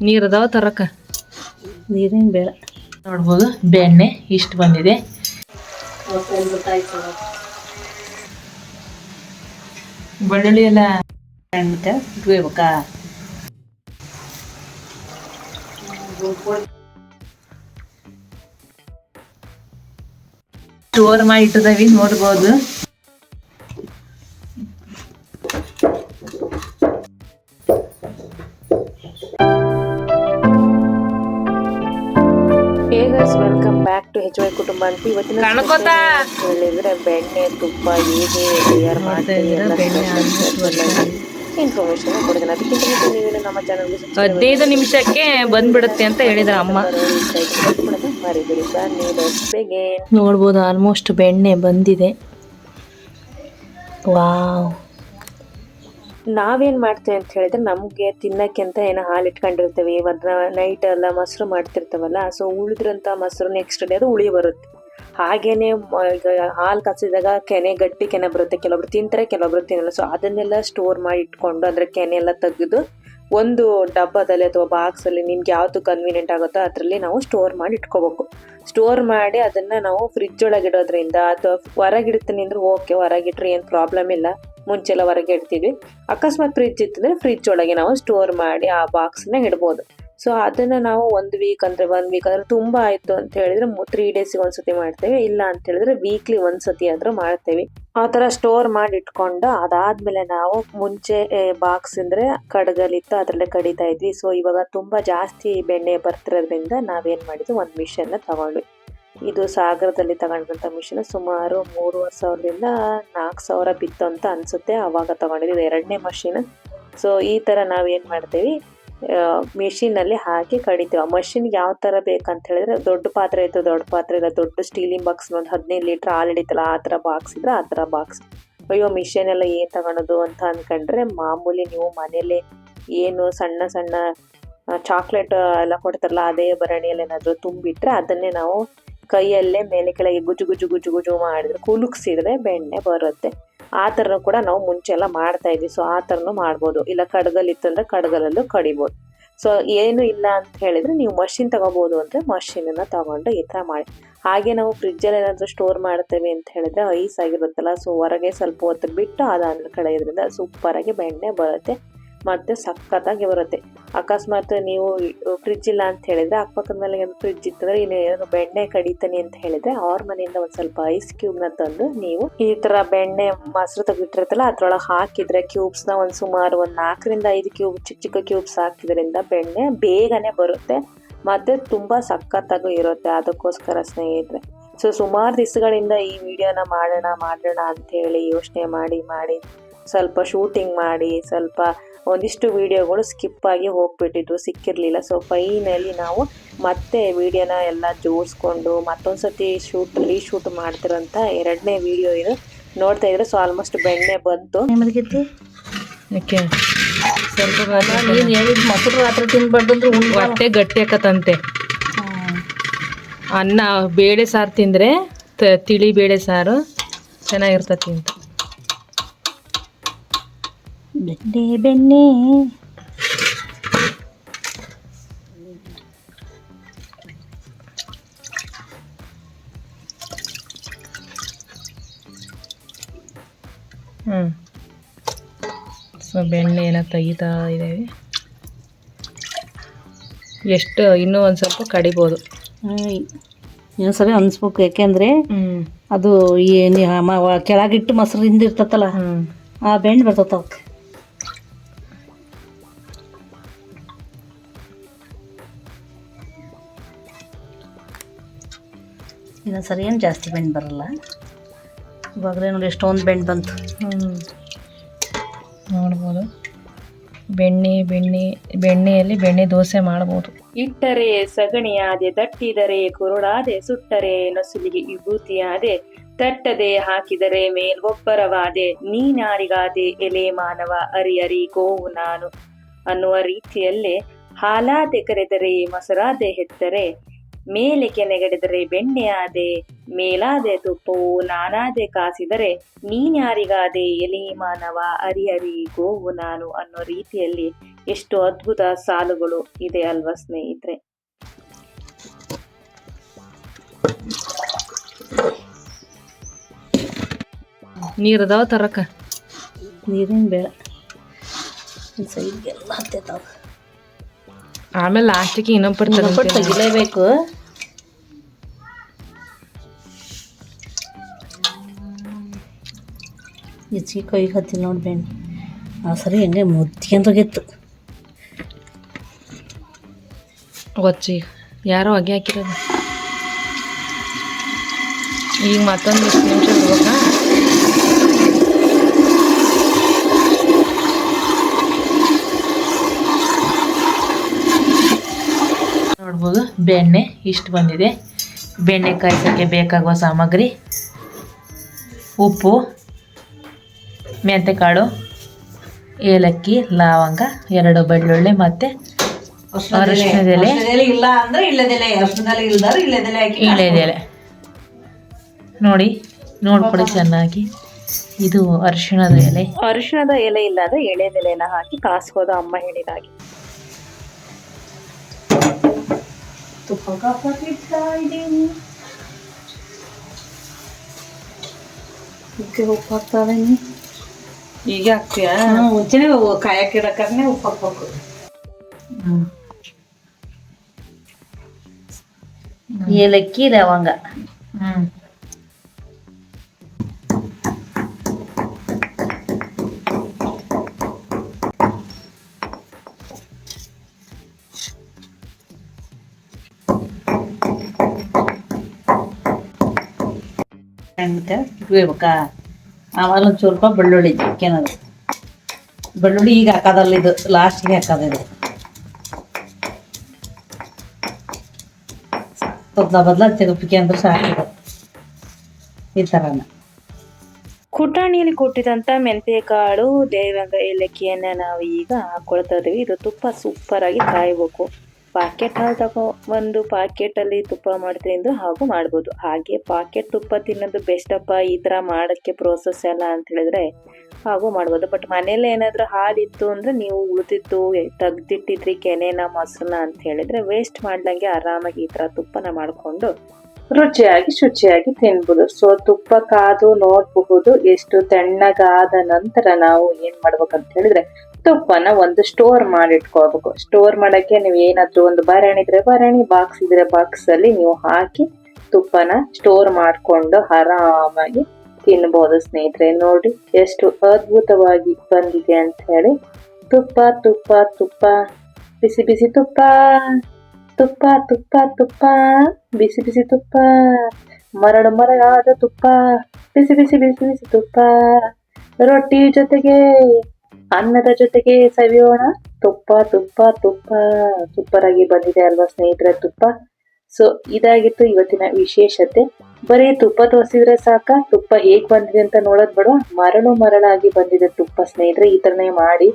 ನೀರದಾವ ತರಕ ನೀರೇನು ಬೇಡ. ನೋಡ್ಬೋದು ಬೆಣ್ಣೆ ಇಷ್ಟು ಬಂದಿದೆ. ಬೆಳ್ಳುಳ್ಳಿ ಎಲ್ಲ ಇಟ್ಕೋಬೇಕಾ? ಸ್ಟೋರ್ ಮಾಡಿ ಇಟ್ಟಿದ್ದೀವಿ ನೋಡ್ಬೋದು. ವೆಲ್ಕಮ್ ಬ್ಯಾಕ್ ಟು HY ಕುಟುಂಬ ಅಂತ. ಇವತ್ತಿನ ಹೇಳಿದ್ರೆ ಬೆಣ್ಣೆ ತುಪ್ಪ ಹೇಗೆ ತಯಾರು ಮಾಡ್ತೀವಿ ಇನ್ಫಾರ್ಮೇಶನ್ ಕೊಡ್ತೀನಿ. ಅದಕ್ಕಿಂತ ಮುಂಚೆ ನೀವೇನು ನಮ್ಮ ಚಾನಲ್ಗೆ 15 ನಿಮಿಷಕ್ಕೆ ಬಂದ್ಬಿಡುತ್ತೆ ಅಂತ ಹೇಳಿದ್ರ ಅಮ್ಮ. ಮರಿಬೇಡಿ. ಬನ್ನಿ ನೋಡ್ಬೋದು ಆಲ್ಮೋಸ್ಟ್ ಬೆಣ್ಣೆ ಬಂದಿದೆ. ವಾವ್. ನಾವೇನು ಮಾಡ್ತೇವೆ ಅಂತ ಹೇಳಿದ್ರೆ ನಮಗೆ ತಿನ್ನಕ್ಕೆ ಅಂತ ಏನೋ ಹಾಲು ಇಟ್ಕೊಂಡಿರ್ತೇವೆ. ಇವತ್ತು ನೈಟ್ ಎಲ್ಲ ಮೊಸರು ಮಾಡ್ತಿರ್ತವಲ್ಲ, ಸೊ ಉಳಿದ್ರಂಥ ಮೊಸರು ನೆಕ್ಸ್ಟ್ ಡೇ ಅದು ಉಳಿ ಬರುತ್ತೆ. ಹಾಗೇನೆ ಈಗ ಹಾಲು ಕಸಿದಾಗ ಗಟ್ಟಿ ಕೆನೆ ಬರುತ್ತೆ. ಕೆಲವೊಬ್ರು ತಿಂತಾರೆ, ಕೆಲವೊಬ್ರು ತಿನ್ನಲ್ಲ. ಸೊ ಅದನ್ನೆಲ್ಲ ಸ್ಟೋರ್ ಮಾಡಿ ಇಟ್ಕೊಂಡು ಅದರ ಕೆನೆ ಎಲ್ಲ ತೆಗೆದು ಒಂದು ಡಬ್ಬದಲ್ಲಿ ಅಥವಾ ಬಾಕ್ಸಲ್ಲಿ ನಿಮ್ಗೆ ಯಾವುದು ಕನ್ವೀನಿಯೆಂಟ್ ಆಗುತ್ತೋ ಅದರಲ್ಲಿ ನಾವು ಸ್ಟೋರ್ ಮಾಡಿ ಇಟ್ಕೋಬೇಕು. ಸ್ಟೋರ್ ಮಾಡಿ ಅದನ್ನು ನಾವು ಫ್ರಿಜ್ ಒಳಗೆ ಇಡೋದ್ರಿಂದ ಅಥವಾ ಹೊರಗಿಡ್ತೀನಿ ಅಂದ್ರೆ ಓಕೆ, ಹೊರಗಿಟ್ರೆ ಏನು ಪ್ರಾಬ್ಲಮ್ ಇಲ್ಲ. ಮುಂಚೆಲ್ಲ ಹೊರಗೆ ಇಡ್ತೀವಿ. ಅಕಸ್ಮಾತ್ ಫ್ರಿಜ್ ಇತ್ತಂದ್ರೆ ಫ್ರಿಜ್ ಒಳಗೆ ನಾವು ಸ್ಟೋರ್ ಮಾಡಿ ಆ ಬಾಕ್ಸ್ನ ಇಡ್ಬೋದು. ಸೊ ಅದನ್ನು ನಾವು 1 ವೀಕ್ ಅಂದರೆ ತುಂಬ ಆಯಿತು ಅಂತ ಹೇಳಿದ್ರೆ 3 ಡೇಸಿಗೆ ಒಂದ್ಸತಿ ಮಾಡ್ತೇವೆ. ಇಲ್ಲ ಅಂತ ಹೇಳಿದ್ರೆ ವೀಕ್ಲಿ ಒಂದ್ಸತಿ ಆದರೂ ಮಾಡ್ತೇವೆ. ಆ ಥರ ಸ್ಟೋರ್ ಮಾಡಿ ಇಟ್ಕೊಂಡು ಅದಾದ್ಮೇಲೆ ನಾವು ಮುಂಚೆ ಬಾಕ್ಸ್ ಅಂದರೆ ಕಡಗಲಿತ್ತು, ಅದರಲ್ಲೇ ಕಡಿತಾ ಇದ್ವಿ. ಸೊ ಇವಾಗ ತುಂಬ ಜಾಸ್ತಿ ಬೆಣ್ಣೆ ಬರ್ತಿರೋದ್ರಿಂದ ನಾವೇನು ಮಾಡಿದ್ವಿ, ಒಂದು ಮಿಷನ್ನ ತಗೊಂಡ್ವಿ. ಇದು ಸಾಗರದಲ್ಲಿ ತಗೊಂಡಂಥ ಮಿಷನ್. ಸುಮಾರು 3,500ದಿಂದ 4,000 ಬಿತ್ತು ಅಂತ ಅನಿಸುತ್ತೆ. ಆವಾಗ ತಗೊಂಡಿದ್ದೀವಿ 2ನೇ ಮಷಿನ್. ಸೊ ಈ ಥರ ನಾವೇನು ಮಾಡ್ತೀವಿ, ಮಿಷಿನಲ್ಲಿ ಹಾಕಿ ಕಡಿತೀವಿ. ಆ ಮಷಿನ್ಗೆ ಯಾವ ಥರ ಬೇಕಂತ ಹೇಳಿದ್ರೆ ದೊಡ್ಡ ಪಾತ್ರೆ ಇತ್ತು, ದೊಡ್ಡ ಪಾತ್ರೆ ಇಲ್ಲ, ದೊಡ್ಡ ಸ್ಟೀಲಿಂಗ್ ಬಾಕ್ಸ್ ಒಂದು 15 ಲೀಟ್ರ್ ಹಾಲು ಹಿಡಿತಲ್ಲ ಆ ಥರ ಬಾಕ್ಸ್ ಇದ್ರೆ ಆ ಥರ ಬಾಕ್ಸ್. ಅಯ್ಯೋ ಮಿಷನ್ ಎಲ್ಲ ಏನು ತಗೊಳೋದು ಅಂತ ಅಂದ್ಕೊಂಡ್ರೆ, ಮಾಮೂಲಿ ನೀವು ಮನೇಲಿ ಏನು ಸಣ್ಣ ಸಣ್ಣ ಚಾಕ್ಲೇಟ್ ಎಲ್ಲ ಕೊಡ್ತಾರಲ್ಲ ಅದೇ ಭರಣಿಯಲ್ಲಿ ಏನಾದರೂ ತುಂಬಿಟ್ರೆ ಅದನ್ನೇ ನಾವು ಕೈಯಲ್ಲೇ ಮೇಲೆ ಕೆಳಗೆ ಗುಜು ಗುಜು ಗುಜು ಗುಜು ಮಾಡಿದ್ರೆ ಕುಲುಕ್ಸಿದ್ರೆ ಬೆಣ್ಣೆ ಬರುತ್ತೆ. ಆ ಥರನೂ ಕೂಡ ನಾವು ಮುಂಚೆ ಎಲ್ಲ ಮಾಡ್ತಾ ಇದ್ವಿ. ಸೊ ಆ ಥರನೂ ಮಾಡ್ಬೋದು. ಇಲ್ಲ ಕಡಗಲ್ ಇತ್ತಂದ್ರೆ ಕಡಗಲಲ್ಲೂ ಕಡಿಬೋದು. ಸೊ ಏನು ಇಲ್ಲ ಅಂತ ಹೇಳಿದ್ರೆ ನೀವು ಮಷಿನ್ ತಗೋಬೋದು ಅಂದರೆ ಮಷಿನನ್ನು ತಗೊಂಡು ಈ ಥರ ಮಾಡಿ. ಹಾಗೆ ನಾವು ಫ್ರಿಜ್ಜಲ್ಲಿ ಏನಾದರೂ ಸ್ಟೋರ್ ಮಾಡ್ತೇವೆ ಅಂತ ಹೇಳಿದ್ರೆ ಐಸ್ ಆಗಿರುತ್ತಲ್ಲ, ಸೊ ಹೊರಗೆ ಸ್ವಲ್ಪ ಹೊತ್ತು ಬಿಟ್ಟು ಅದಾದ್ಮೇಲೆ ಕಳೆಯೋದ್ರಿಂದ ಸೂಪರಾಗಿ ಬೆಣ್ಣೆ ಬರುತ್ತೆ ಮತ್ತು ಸಖತ್ತಾಗಿ ಬರುತ್ತೆ. ಅಕಸ್ಮಾತ್ ನೀವು ಫ್ರಿಜ್ ಇಲ್ಲ ಅಂತ ಹೇಳಿದ್ರೆ ಅಕ್ಕಪಕ್ಕದ ಮೇಲೆ ಏನು ಫ್ರಿಜ್ ಇತ್ತಂದ್ರೆ ಇನ್ನೇನು ಬೆಣ್ಣೆ ಕಡಿತಾನೆ ಅಂತ ಹೇಳಿದ್ರೆ ಅವ್ರ ಮನೆಯಿಂದ ಒಂದು ಸ್ವಲ್ಪ ಐಸ್ ಕ್ಯೂಬ್ನ ತಂದು ನೀವು ಈ ಥರ ಬೆಣ್ಣೆ ಮೊಸರು ತೆಗಿಟ್ಟಿರುತ್ತಲ್ಲ ಅದ್ರೊಳಗೆ ಹಾಕಿದ್ರೆ ಕ್ಯೂಬ್ಸ್ನ ಒಂದು ಸುಮಾರು 4ರಿಂದ 5 ಕ್ಯೂಬ್ ಚಿಕ್ಕ ಚಿಕ್ಕ ಕ್ಯೂಬ್ಸ್ ಹಾಕಿದ್ರಿಂದ ಬೆಣ್ಣೆ ಬೇಗನೆ ಬರುತ್ತೆ ಮತ್ತು ತುಂಬ ಸಖತ್ತಾಗೂ ಇರುತ್ತೆ. ಅದಕ್ಕೋಸ್ಕರ ಸ್ನೇಹಿತರೆ, ಸೊ ಸುಮಾರು ದಿವಸಗಳಿಂದ ಈ ವಿಡಿಯೋನ ಮಾಡೋಣ ಅಂಥೇಳಿ ಯೋಚನೆ ಮಾಡಿ ಸ್ವಲ್ಪ ಶೂಟಿಂಗ್ ಮಾಡಿ ಸ್ವಲ್ಪ ಒಂದಿಷ್ಟು ವಿಡಿಯೋಗಳು ಸ್ಕಿಪ್ ಆಗಿ ಹೋಗ್ಬಿಟ್ಟಿದ್ದು, ಸಿಕ್ಕಿರಲಿಲ್ಲ. ಸೊ ಫೈನಲಿ ನಾವು ಮತ್ತೆ ವಿಡಿಯೋನ ಎಲ್ಲ ಜೋಡಿಸ್ಕೊಂಡು ಮತ್ತೊಂದು ಸತಿ ರೀಶೂಟ್ ಮಾಡ್ತಿರೋಂಥ 2ನೇ ವಿಡಿಯೋ ಇದು ನೋಡ್ತಾ ಇದ್ರೆ. ಸೊ ಆಲ್ಮೋಸ್ಟ್ ಬೆಣ್ಣೆ ಬಂತು. ಯಾಕೆ ಸ್ವಲ್ಪ ನೀನು ಹೇಳಿದ ಮೊಸರು ರಾತ್ರಿ ತಿನ್ಬಾರ್ದು ಅಂದ್ರೆ ಹೊಟ್ಟೆ ಗಟ್ಟಿ ಆಕತ್ತಂತೆ. ಅನ್ನ ಬೇಳೆ ಸಾರು ತಿಂದರೆ ತಿಳಿ ಬೇಳೆ ಸಾರು ಚೆನ್ನಾಗಿರ್ತತಿ ಅಂತ. ಬೆಣ್ಣೆ ಸೊ ಬೆಣ್ಣೆ ಎಲ್ಲ ತೆಗಿತಾ ಇದ್ದೇವೆ. ಎಷ್ಟು ಇನ್ನೂ ಒಂದು ಸ್ವಲ್ಪ ಕಡಿಬೋದು. ಇನ್ನೊಂದ್ಸರಿ ಅನ್ಸ್ಬೇಕು. ಯಾಕೆಂದರೆ ಅದು ಕೆಳಗಿಟ್ಟು ಮೊಸರಿಂದ ಇರ್ತತ್ತಲ್ಲ ಆ ಬೆಣ್ಣೆ ಬರ್ತತ್ತ ಅವಕ್ಕೆ. ಇನ್ನೊಂದ್ಸರಿ ಏನು ಜಾಸ್ತಿ ಬೆಣ್ಣೆ ಬರಲ್ಲ. ಇವಾಗಲೇ ನೋಡಿ ಎಷ್ಟೊಂದು ಬೆಣ್ಣೆ ಬಂತು. ನೋಡ್ಬೋದು ಬೆಣ್ಣೆಯಲ್ಲಿ ಬೆಣ್ಣೆ ದೋಸೆ ಮಾಡ್ಬೋದು. ಇಟ್ಟರೆ ಸಗಣಿಯಾದೆ, ತಟ್ಟಿದರೆ ಕುರುಡಾದೆ, ಸುಟ್ಟರೆ ನಸುಲಿಗೆ ವಿಭೂತಿಯಾದೆ, ತಟ್ಟದೆ ಹಾಕಿದರೆ ಮೇಲ್ಗೊಬ್ಬರವಾದೆ, ನೀನಾರಿಗಾದೆ ಎಲೆ ಮಾನವ ಅರಿ ಗೋವು ನಾನು ಅನ್ನುವ ರೀತಿಯಲ್ಲೇ ಹಾಲಾದೆ ಕರೆದರೆ ಮೊಸರಾದೆ ಹೆತ್ತರೆ ಮೇಲೆ ಕೆನೆಗಡಿದರೆ ಬೆಣ್ಣೆ ಆದೆ, ಮೇಲಾದೆ ತುಪ್ಪವು ನಾನಾದೆ ಕಾಸಿದರೆ ನೀನ್ಯಾರಿಗಾದೆ ಎಲೆ ಮಾನವ ಅರಿಯರಿ ಗೋವು ನಾನು ಅನ್ನೋ ರೀತಿಯಲ್ಲಿ ಎಷ್ಟು ಅದ್ಭುತ ಸಾಲುಗಳು ಇದೆ ಅಲ್ವಾ ಸ್ನೇಹಿತರೆ. ನೀರದಾವ ತರಕ ನೀರಿನ ಬೇಡ ಸೈಡ್ಗೆಲ್ಲ ಹತ್ತೈತಾವ. ಆಮೇಲೆ ಲಾಸ್ಟಿಗೆ ಇನ್ನೊಬ್ಬರು ತೆಗಿಲೇಬೇಕು. ಹೆಚ್ಚಿಗೆ ಕೈಗೆ ಹತ್ತಿ ನೋಡಿ ಬೆಣ್ಣೆ ಆ ಸರಿ ಹೆಂಗೆ ಮುದ್ಕೊಂಡೋಗಿತ್ತು. ಗೊಚ್ಚಿ ಯಾರೋ ಹೊಗೆ ಹಾಕಿರೋದು. ಈಗ ಮತ್ತೊಂದು ಎಷ್ಟು ನಿಮಿಷ ಬಿಡ್ಬೇಕಾ? ನೋಡ್ಬೋದು ಬೆಣ್ಣೆ ಇಷ್ಟು ಬಂದಿದೆ. ಬೆಣ್ಣೆ ಕಾಯಿಸೋಕ್ಕೆ ಬೇಕಾಗುವ ಸಾಮಗ್ರಿ ಉಪ್ಪು, ಮೆಂತೆಕಾಳು, ಏಲಕ್ಕಿ, ಲವಂಗ, 2 ಬೆಳ್ಳುಳ್ಳಿ ಮತ್ತು ಅರಿಶಿಣದೆಲೆ, ಇಲ್ಲ ಅಂದ್ರೆ ಇಲ್ಲದೆಲೆ, ಅರಿಶಿಣದೆಲೆ ಇಲ್ದಾರ ಇಲ್ಲದೆಲೆ ಹಾಕಿ ಇಳೆದೆಲೆ ನೋಡ್ಕೊಡಿ ಚೆನ್ನಾಗಿ. ಇದು ಅರಿಶಿಣದ ಎಲೆ. ಅರಿಶಿಣದ ಎಲೆ ಇಲ್ಲಾಂದ್ರೆ ಎಳೆದೆಲೆನ ಹಾಕಿ ಕಾಸ್ಕೋದು ಅಮ್ಮ ಹೇಳಿದಾಗೆ. ತುಪ್ಪ ಕಾಪಾಡ್ತಾ ಇದ್ದೀನಿ. ಉಪ್ಪು ಹಾಕ್ತಾ ಇದೀನಿ. ಈಗ ಹಾಕ್ತೀಯಾ? ಮುಂಚೆನೆ ಕಾಯಕ್ಕೆ ಇಡಕ್ಕಾಗನೆ ಉಪ್ಪು ಹಾಕ್ಬೇಕು. ಏಲಕ್ಕಿ, ಲವಂಗ. ಇಡ್ಬೇಕಾ? ಆಮೇಲೆ ಒಂದು ಸ್ವಲ್ಪ ಬೆಳ್ಳುಳ್ಳಿ ಕೆನದು. ಬೆಳ್ಳುಳ್ಳಿ ಈಗ ಹಾಕೋದಲ್ಲ, ಇದು ಲಾಸ್ಟಿಗೆ ಹಾಕೋದಿದೆ. ಬದಲ ತೆಗಪಿಕೆ ಅಂದ್ರೆ ಸಾಕಿದೆ ಈ ಥರನ. ಕುಟಾಣಿಯಲ್ಲಿ ಕೊಟ್ಟಿದಂತ ಮೆಂತೆಕಾಳು, ದೇವಂಗ ಏಲಕ್ಕಿಯನ್ನ ನಾವು ಈಗ ಹಾಕೊಳ್ತಾ ಇದೀವಿ. ಇದು ತುಪ್ಪ ಸೂಪರ್ ಆಗಿ ಕಾಯ್ಬೇಕು. ಪಾಕೆಟ್ ಹಾಲು ತಗೋ, ಒಂದು ಪಾಕೆಟ್ ಅಲ್ಲಿ ತುಪ್ಪ ಮಾಡ್ತೀನಿ ಅಂದ್ರೆ ಹಾಗೂ ಮಾಡ್ಬೋದು. ಹಾಗೆ ಪಾಕೆಟ್ ತುಪ್ಪ ತಿನ್ನೋದು ಬೆಸ್ಟ್ ಅಪ್ಪ, ಈ ತರ ಮಾಡಕ್ಕೆ ಪ್ರೋಸೆಸ್ ಎಲ್ಲ ಅಂತ ಹೇಳಿದ್ರೆ ಹಾಗೂ ಮಾಡ್ಬೋದು. ಬಟ್ ಮನೇಲಿ ಏನಾದ್ರೂ ಹಾಲಿತ್ತು ಅಂದ್ರೆ ನೀವು ಉಳಿದಿತ್ತು ತೆಗ್ದಿಟ್ಟಿದ್ರಿ ಕೆನೆನ, ಮೊಸರನ್ನ ಅಂತ ಹೇಳಿದ್ರೆ ವೇಸ್ಟ್ ಮಾಡ್ದಂಗೆ ಆರಾಮಾಗಿ ಈ ತರ ತುಪ್ಪನ ಮಾಡ್ಕೊಂಡು ರುಚಿಯಾಗಿ ಶುಚಿಯಾಗಿ ತಿನ್ಬೋದು. ಸೊ ತುಪ್ಪ ಕಾದು ನೋಡಬಹುದು. ಎಷ್ಟು ತಣ್ಣಗಾದ ನಂತರ ನಾವು ಏನ್ ಮಾಡ್ಬೇಕಂತ ಹೇಳಿದ್ರೆ ತುಪ್ಪನ ಒಂದು ಸ್ಟೋರ್ ಮಾಡಿಟ್ಕೋಬೇಕು. ಸ್ಟೋರ್ ಮಾಡಕ್ಕೆ ನೀವು ಏನಾದ್ರೂ ಒಂದು ಭರಣಿ ಇದ್ರೆ ಭರಣಿ, ಬಾಕ್ಸ್ ಇದ್ರೆ ಬಾಕ್ಸ್ ಅಲ್ಲಿ ನೀವು ಹಾಕಿ ತುಪ್ಪನ ಸ್ಟೋರ್ ಮಾಡ್ಕೊಂಡು ಆರಾಮಾಗಿ ತಿನ್ಬಹುದು ಸ್ನೇಹಿತರೆ. ನೋಡಿ ಎಷ್ಟು ಅದ್ಭುತವಾಗಿ ಬಂದಿದೆ ಅಂತ ಹೇಳಿ. ತುಪ್ಪ ತುಪ್ಪ ತುಪ್ಪ, ಬಿಸಿ ಬಿಸಿ ತುಪ್ಪ, ತುಪ್ಪ ತುಪ್ಪ ತುಪ್ಪ, ಬಿಸಿ ಬಿಸಿ ತುಪ್ಪ, ಮರಳಾದ ತುಪ್ಪ, ಬಿಸಿ ಬಿಸಿ ಬಿಸಿ ಬಿಸಿ ತುಪ್ಪ, ರೊಟ್ಟಿ ಜೊತೆಗೆ ಅನ್ನದ ಜೊತೆಗೆ ಸವಿಯೋಣ. ತುಪ್ಪ ತುಪ್ಪ ತುಪ್ಪ, ಸೂಪರ್ ಆಗಿ ಬಂದಿದೆ ಅಲ್ವಾ ಸ್ನೇಹಿತರೆ ತುಪ್ಪ. ಸೊ ಇದಾಗಿತ್ತು ಇವತ್ತಿನ ವಿಶೇಷತೆ. ಬರೀ ತುಪ್ಪ ತೋರಿಸಿದ್ರೆ ಸಾಕ? ತುಪ್ಪ ಹೇಗ್ ಬಂದಿದೆ ಅಂತ ನೋಡೋದ್ ಬೇಡ. ಮರಳಾಗಿ ಬಂದಿದೆ ತುಪ್ಪ ಸ್ನೇಹಿತರೆ. ಈ ತರನೇ ಮಾಡಿ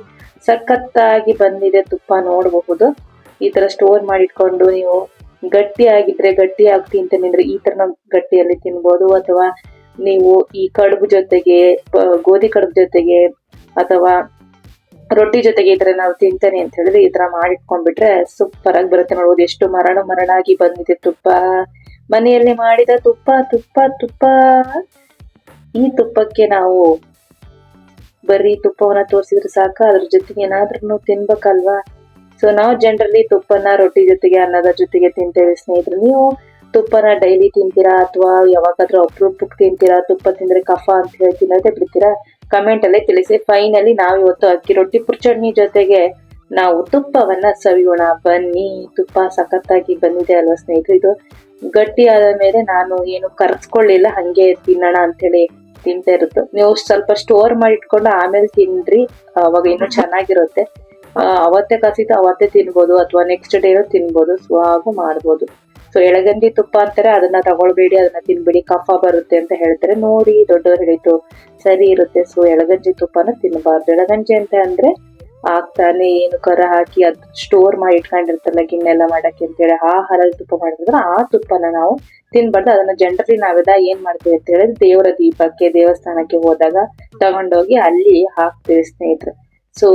ಸಖತ್ತಾಗಿ ಬಂದಿದೆ ತುಪ್ಪ, ನೋಡಬಹುದು. ಈ ತರ ಸ್ಟೋರ್ ಮಾಡಿಟ್ಕೊಂಡು ನೀವು ಗಟ್ಟಿ ಆಗಿ ತಿಂತೇನೆ ಈ ತರ ಗಟ್ಟಿಯಲ್ಲಿ ತಿನ್ಬೋದು. ಅಥವಾ ನೀವು ಈ ಕಡುಬು ಜೊತೆಗೆ, ಗೋಧಿ ಕಡುಬು ಜೊತೆಗೆ ಅಥವಾ ರೊಟ್ಟಿ ಜೊತೆಗೆ ಈ ತರ ನಾವು ತಿಂತೇನೆ ಅಂತ ಹೇಳಿದ್ರೆ ಈ ತರ ಮಾಡಿಟ್ಕೊಂಡ್ಬಿಟ್ರೆ ಸೂಪರ್ ಆಗಿ ಬರುತ್ತೆ. ನೋಡ್ಬೋದು ಎಷ್ಟು ಮರಳಾಗಿ ಬಂದಿದೆ ತುಪ್ಪ. ಮನೆಯಲ್ಲಿ ಮಾಡಿದ ತುಪ್ಪ ತುಪ್ಪ ತುಪ್ಪ. ಈ ತುಪ್ಪಕ್ಕೆ ನಾವು ಬರೀ ತುಪ್ಪವನ್ನ ತೋರಿಸಿದ್ರೆ ಸಾಕ? ಅದ್ರ ಜೊತೆಗೆ ಏನಾದ್ರೂ ತಿನ್ಬೇಕಲ್ವಾ? ಸೊ ನಾವು ಜನರಲಿ ತುಪ್ಪನ ರೊಟ್ಟಿ ಜೊತೆಗೆ, ಅನ್ನದ ಜೊತೆಗೆ ತಿಂತೇವೆ ಸ್ನೇಹಿತರೆ. ನೀವು ತುಪ್ಪನ ಡೈಲಿ ತಿಂತೀರಾ ಅಥವಾ ಯಾವಾಗಾದ್ರೂ ಅಪರೂಪಕ್ಕೆ ತಿಂತೀರಾ? ತುಪ್ಪ ತಿಂದ್ರೆ ಕಫ ಅಂತ ಹೇಳಿ ತಿನ್ನೋದೇ ಬಿಡ್ತೀರಾ? ಕಮೆಂಟ್ ಅಲ್ಲೇ ತಿಳಿಸಿ. ಫೈನಲಿ ನಾವು ಇವತ್ತು ಅಕ್ಕಿ ರೊಟ್ಟಿ ಪುರ್ಚಟ್ನಿ ಜೊತೆಗೆ ನಾವು ತುಪ್ಪವನ್ನ ಸವಿಯೋಣ ಬನ್ನಿ. ತುಪ್ಪ ಸಖತ್ತಾಗಿ ಬಂದಿದೆ ಅಲ್ವಾ ಸ್ನೇಹಿತರೆ. ಇದು ಗಟ್ಟಿ ಆದ ಮೇಲೆ ನಾನು ಏನು ಕರ್ಸ್ಕೊಳ್ಳಿಲ್ಲ, ಹಂಗೆ ತಿನ್ನೋಣ ಅಂತ ಹೇಳಿ ತಿಂತಾ ಇರುತ್ತೆ. ನೀವು ಸ್ವಲ್ಪ ಸ್ಟೋರ್ ಮಾಡಿ ಇಟ್ಕೊಂಡು ಆಮೇಲೆ ತಿನ್ರಿ, ಅವಾಗ ಇನ್ನೂ ಚೆನ್ನಾಗಿರುತ್ತೆ. ಅವತ್ತೇ ಕಸಿತು ಅವತ್ತೇ ತಿನ್ಬೋದು ಅಥವಾ ನೆಕ್ಸ್ಟ್ ಡೇ ತಿನ್ಬೋದು. ಸೊ ಹಾಗೂ ಮಾಡ್ಬೋದು. ಸೊ ಎಳಗಂಜಿ ತುಪ್ಪ ಅಂತಾರೆ, ಅದನ್ನ ತಗೊಳ್ಬೇಡಿ, ಅದನ್ನ ತಿನ್ಬೇಡಿ, ಕಫ ಬರುತ್ತೆ ಅಂತ ಹೇಳ್ತಾರೆ. ನೋಡಿ ದೊಡ್ಡವ್ರು ಹೇಳಿದ್ದು ಸರಿ ಇರುತ್ತೆ. ಸೊ ಎಳಗಂಜಿ ತುಪ್ಪನ ತಿನ್ನಬಾರ್ದು. ಎಳಗಂಜಿ ಅಂತ ಅಂದ್ರೆ ಆಗ್ತಾನೆ ಏನು ಕರ ಹಾಕಿ ಅದ್ ಸ್ಟೋರ್ ಮಾಡಿ ಇಟ್ಕೊಂಡಿರ್ತಲ್ಲ ಗಿಣ್ಣೆಲ್ಲ ಮಾಡಕ್ಕೆ ಅಂತೇಳಿ ಆ ಹಾಲಲ್ಲಿ ತುಪ್ಪ ಮಾಡಿದ್ರೆ ಆ ತುಪ್ಪನ ನಾವು ತಿನ್ಬಾರ್ದು. ಅದನ್ನ ಜನರಲಿ ನಾವೆಲ್ಲ ಏನ್ ಮಾಡ್ತೀವಿ ಅಂತ ಹೇಳಿದ್ರೆ ದೇವರ ದೀಪಕ್ಕೆ ದೇವಸ್ಥಾನಕ್ಕೆ ಹೋದಾಗ ತಗೊಂಡೋಗಿ ಅಲ್ಲಿ ಹಾಕ್ತೀವಿ ಸ್ನೇಹಿತರೆ. ಸೊ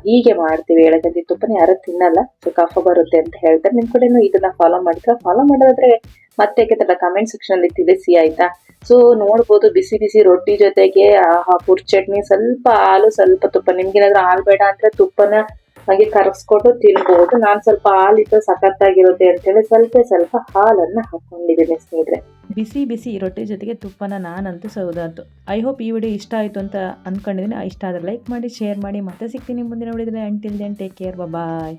ಹೀಗೆ ಮಾಡ್ತೀವಿ. ಎಳಗಂದಿ ತುಪ್ಪನ ಯಾರು ತಿನ್ನಲ್ಲ, ಸೊ ಕಫ ಬರುತ್ತೆ ಅಂತ ಹೇಳ್ತಾರೆ. ನಿಮ್ ಕಡೆನೂ ಇದನ್ನ ಫಾಲೋ ಮಾಡಿದ್ರೆ ಫಾಲೋ ಮಾಡೋದಾದ್ರೆ ಮತ್ತೆ ಕಮೆಂಟ್ ಸೆಕ್ಷನ್ ಅಲ್ಲಿ ತಿಳಿಸಿ ಆಯ್ತಾ. ಸೊ ನೋಡ್ಬೋದು ಬಿಸಿ ಬಿಸಿ ರೊಟ್ಟಿ ಜೊತೆಗೆ ಪುರ್ ಚಟ್ನಿ, ಸ್ವಲ್ಪ ಹಾಲು ಸ್ವಲ್ಪ ತುಪ್ಪ. ನಿಮ್ಗೇನಾದ್ರೂ ಹಾಲು ಬೇಡ ಅಂದ್ರೆ ತುಪ್ಪನ ಹಾಗೆ ಕರಗಿಸ್ಕೊಟ್ಟು ತಿನ್ಬಹುದು. ನಾನ್ ಸ್ವಲ್ಪ ಹಾಲಿಟ್ಟು ಸಖತ್ತಾಗಿರುತ್ತೆ ಅಂತೇಳಿ ಸ್ವಲ್ಪ ಹಾಲನ್ನ ಹಾಕೊಂಡಿದ್ದೀನಿ ಸ್ನೇಹಿತರೆ. ಬಿಸಿ ಬಿಸಿ ರೊಟ್ಟಿ ಜೊತೆಗೆ ತುಪ್ಪನ ನಾನಂತೂ ಸೌದಾತು. ಐ ಹೋಪ್ ಈ ವಿಡಿಯೋ ಇಷ್ಟ ಆಯಿತು ಅಂತ ಅಂದ್ಕೊಂಡಿದ್ದೀನಿ. ಇಷ್ಟ ಆದರೆ ಲೈಕ್ ಮಾಡಿ, ಶೇರ್ ಮಾಡಿ. ಮತ್ತೆ ಸಿಗ್ತೀನಿ ಮುಂದಿನ ವಿಡಿಯೋದಲ್ಲಿ. ಅಂಟಿಲ್ ದೆನ್ ಟೇಕ್ ಕೇರ್, ಬಾಯ್.